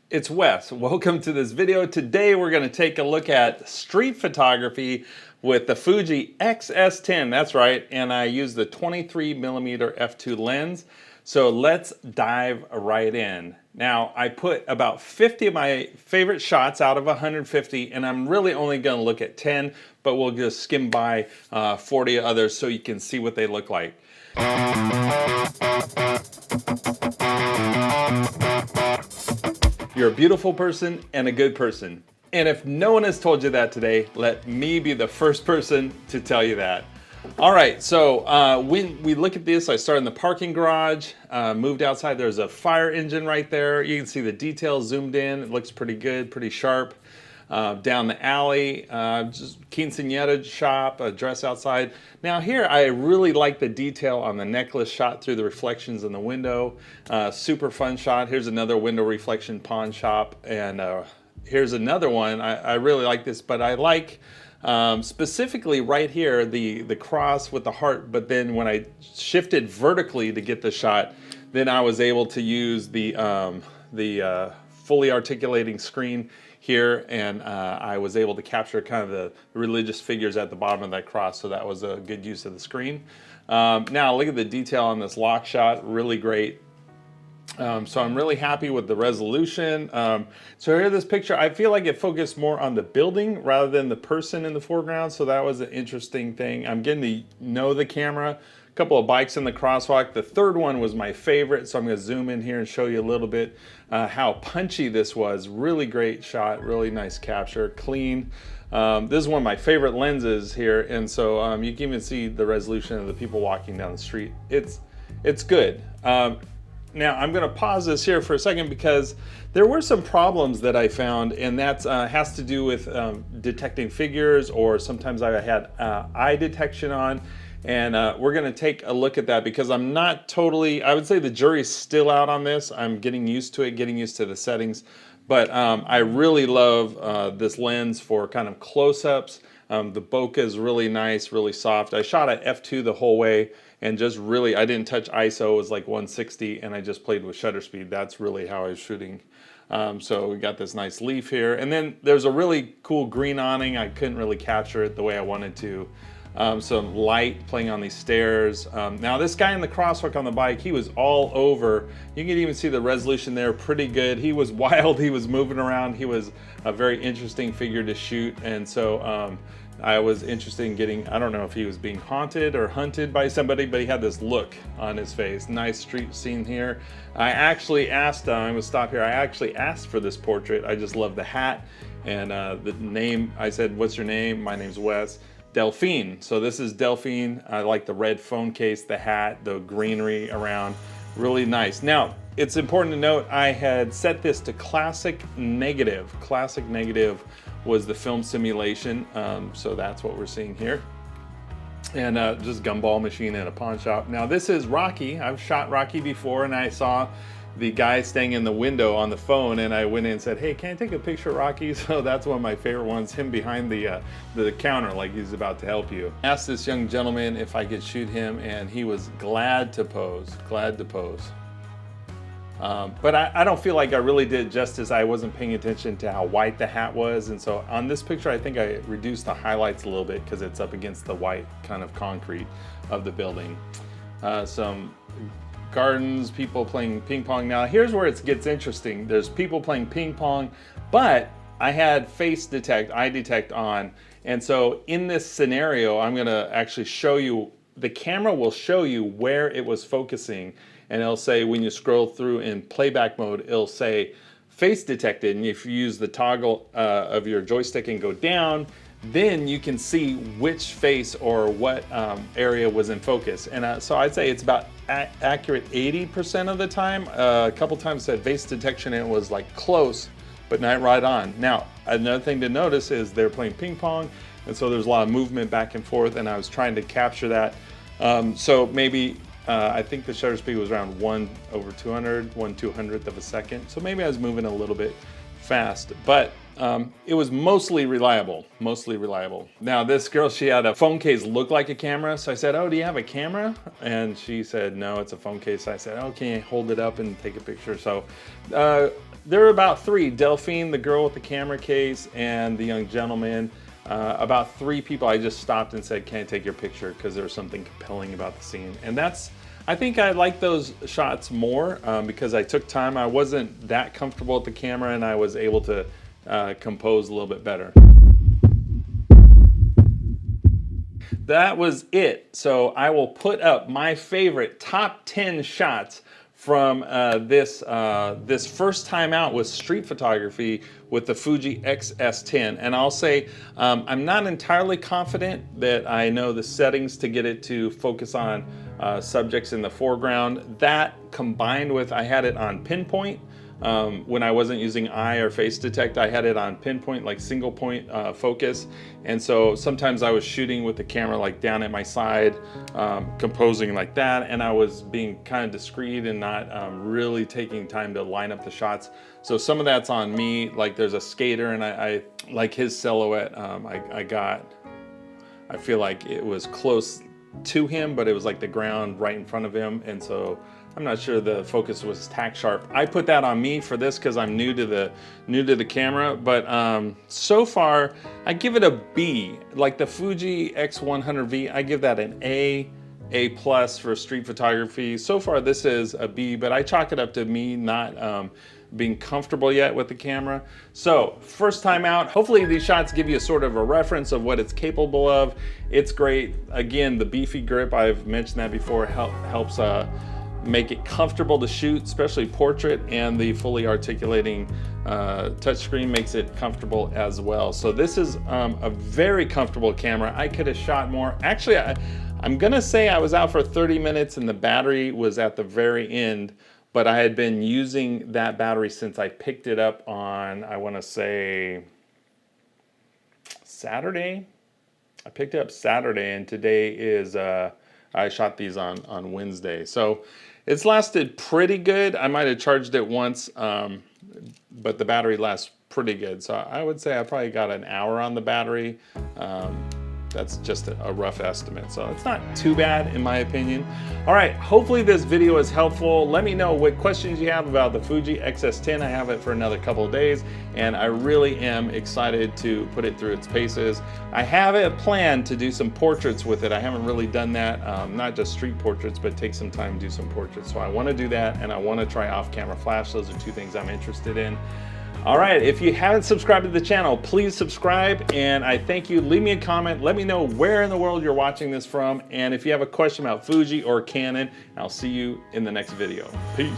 It's Wes. Welcome to this video. Today we're going to take a look at street photography with the Fuji X-S10. That's right, and I use the 23mm f2 lens. So let's dive right in. Now I put about 50 of my favorite shots out of 150, and I'm really only going to look at 10, but we'll just skim by 40 others so you can see what they look like. You're a beautiful person and a good person. And if no one has told you that today, let me be the first person to tell you that. All right, so when we look at this, I started in the parking garage, moved outside. There's a fire engine right there. You can see the details zoomed in. It looks pretty good, pretty sharp. Down the alley, just quinceañera shop, a dress outside. Now here, I really like the detail on the necklace shot through the reflections in the window. Super fun shot. Here's another window reflection pawn shop, and here's another one. I really like this, but I like specifically right here the cross with the heart. But then when I shifted vertically to get the shot, then I was able to use the fully articulating screen here, and I was able to capture kind of the religious figures at the bottom of that cross, so that was a good use of the screen. Now look at the detail on this lock shot, really great. So I'm really happy with the resolution. So here this picture, I feel like it focused more on the building rather than the person in the foreground, so that was an interesting thing. I'm getting to know the camera. A couple of bikes in the crosswalk. The third one was my favorite, so I'm going to zoom in here and show you a little bit how punchy this was. Really great shot, really nice capture, clean. This is one of my favorite lenses here, and so you can even see the resolution of the people walking down the street. It's good. Now I'm going to pause this here for a second because there were some problems that I found, and that has to do with detecting figures, or sometimes I had eye detection on. And we're going to take a look at that because I'm not totally, I would say the jury's still out on this. I'm getting used to it, getting used to the settings. But I really love this lens for kind of close-ups. The bokeh is really nice, really soft. I shot at f2 the whole way, and just really, I didn't touch ISO. It was like 160, and I just played with shutter speed. That's really how I was shooting. So we got this nice leaf here. And then there's a really cool green awning. I couldn't really capture it the way I wanted to. Some light playing on these stairs. Now this guy in the crosswalk on the bike, he was all over. You can even see the resolution there, pretty good. He was wild, he was moving around. He was a very interesting figure to shoot, and so I was interested in getting, I don't know if he was being haunted or hunted by somebody, but he had this look on his face. Nice street scene here. I actually asked, I'm gonna stop here, I actually asked for this portrait. I just love the hat and the name. I said, what's your name? My name's Wes. Delphine. So this is Delphine. I like the red phone case, the hat, the greenery around. Really nice. Now, it's important to note I had set this to classic negative. Classic negative was the film simulation. So that's what we're seeing here. And just gumball machine in a pawn shop. Now this is Rocky. I've shot Rocky before, and I saw the guy staying in the window on the phone, and I went in and said, hey, can I take a picture of Rocky? So that's one of my favorite ones, him behind the counter like he's about to help you. I asked this young gentleman if I could shoot him, and he was glad to pose, glad to pose. But I don't feel like I really did justice. I wasn't paying attention to how white the hat was, and so on this picture I think I reduced the highlights a little bit because it's up against the white kind of concrete of the building. Some gardens, people playing ping pong. Now here's where it gets interesting. There's people playing ping pong, but I had face detect, eye detect on, and so in this scenario I'm gonna actually show you, the camera will show you where it was focusing, and it'll say, when you scroll through in playback mode, it'll say face detected, and if you use the toggle of your joystick and go down, then you can see which face or what area was in focus. And so I'd say it's about accurate 80% of the time. A couple times said face detection and it was like close, but not right on. Now, another thing to notice is they're playing ping pong, and so there's a lot of movement back and forth, and I was trying to capture that. So maybe, I think the shutter speed was around 1/200, 1/200th of a second. So maybe I was moving a little bit fast, but it was mostly reliable, mostly reliable. Now this girl, she had a phone case look like a camera, so I said, oh, do you have a camera? And she said, no, it's a phone case. I said, oh, can you hold it up and take a picture? So there were about three: Delphine, the girl with the camera case, and the young gentleman. About three people I just stopped and said, can I take your picture? Because there was something compelling about the scene. And I think I like those shots more because I took time. I wasn't that comfortable with the camera and I was able to compose a little bit better. That was it. So I will put up my favorite top 10 shots from this first time out with street photography with the Fuji X-S10. And I'll say, I'm not entirely confident that I know the settings to get it to focus on subjects in the foreground. That combined with, I had it on pinpoint. When I wasn't using eye or face detect, I had it on pinpoint, like single point focus. And so sometimes I was shooting with the camera like down at my side, composing like that. And I was being kind of discreet and not really taking time to line up the shots. So some of that's on me. Like there's a skater and I like his silhouette. I feel like it was close to him, but it was like the ground right in front of him. And so I'm not sure the focus was tack sharp. I put that on me for this because I'm new to the camera, but so far I give it a B. Like the Fuji X100V, I give that an A plus for street photography. So far this is a B, but I chalk it up to me not being comfortable yet with the camera. So first time out, hopefully these shots give you a sort of a reference of what it's capable of. It's great. Again, the beefy grip, I've mentioned that before, helps make it comfortable to shoot, especially portrait, and the fully articulating touchscreen makes it comfortable as well. So this is a very comfortable camera. I could have shot more. Actually, I'm gonna say I was out for 30 minutes and the battery was at the very end, but I had been using that battery since I picked it up on, I wanna say, Saturday? I picked it up Saturday and today is, I shot these on Wednesday. So it's lasted pretty good. I might have charged it once, but the battery lasts pretty good. So I would say I probably got an hour on the battery. That's just a rough estimate. So it's not too bad in my opinion. All right, hopefully this video is helpful. Let me know what questions you have about the Fuji X-S10. I have it for another couple of days and I really am excited to put it through its paces. I have it planned to do some portraits with it. I haven't really done that, not just street portraits, but take some time to do some portraits. So I wanna do that and I wanna try off-camera flash. Those are two things I'm interested in. All right, if you haven't subscribed to the channel, please subscribe, and I thank you. Leave me a comment. Let me know where in the world you're watching this from, and if you have a question about Fuji or Canon, I'll see you in the next video. Peace.